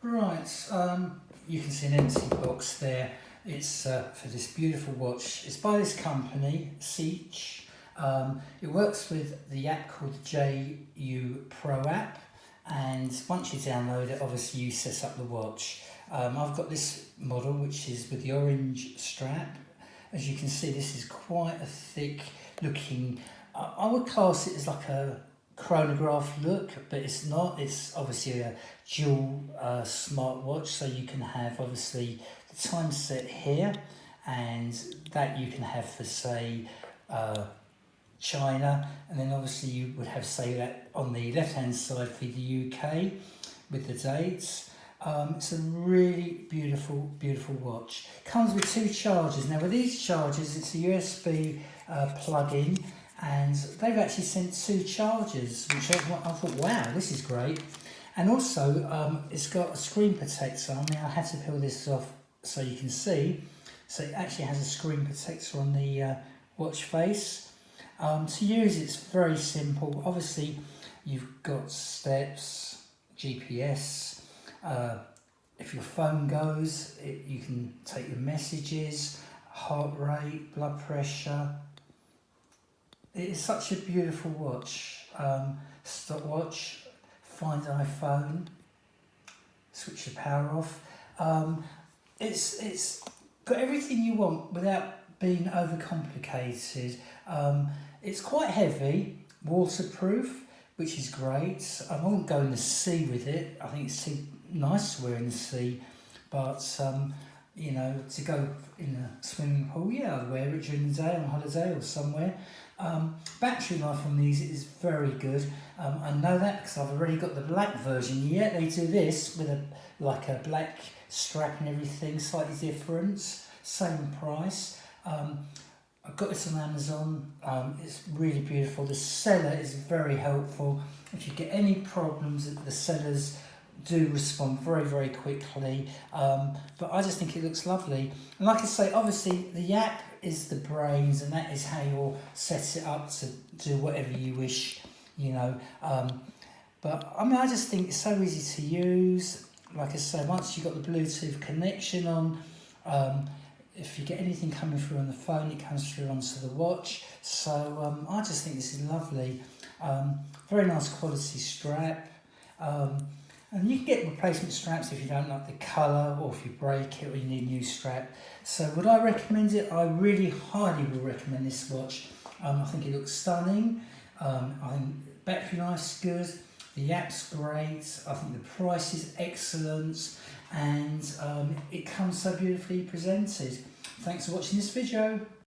Right, you can see an empty box there. It's for this beautiful watch. It's by this company, Seich. It works with the app called the JU Pro app, and once you download it, obviously you set up the watch. I've got this model which is with the orange strap. As you can see, this is quite a thick looking, I would class it as like a chronograph look, but it's not. It's obviously a dual smartwatch, so you can have obviously the time set here, and that you can have for say China, and then obviously you would have say that on the left hand side for the UK with the dates. It's a really beautiful watch. Comes with two chargers. Now with these chargers, it's a USB plug-in, and they've actually sent two chargers, which I thought, wow, this is great. And also, it's got a screen protector. I mean, I had to peel this off so you can see. So it actually has a screen protector on the watch face. To use, it's very simple. Obviously, you've got steps, GPS. If your phone goes, you can take your messages, heart rate, blood pressure. It is such a beautiful watch. Stopwatch, find iPhone, switch the power off. It's got everything you want without being overcomplicated. It's quite heavy, waterproof, which is great. I won't go in the sea with it. I think it's too nice to wear in the sea, but you know, to go in a swimming pool, yeah, I'd wear it during the day on holiday or somewhere. Battery life on these is very good. I know that because I've already got the black version. Yeah, they do this with a black strap and everything, slightly different, same price. I've got this on Amazon. It's really beautiful. The seller is very helpful. If you get any problems, the sellers do respond very quickly. But I just think it looks lovely. And like I say, obviously the app is the brains, and that is how you'll set it up to do whatever you wish, you know. But I mean, I just think it's so easy to use. Like I say, once you've got the Bluetooth connection on, if you get anything coming through on the phone, it comes through onto the watch. So I just think this is lovely. Very nice quality strap. And you can get replacement straps if you don't like the colour, or if you break it or you need a new strap. So would I recommend it? I really highly will recommend this watch. I think it looks stunning. I think battery life's good. The app's great. I think the price is excellent, and it comes so beautifully presented. Thanks for watching this video.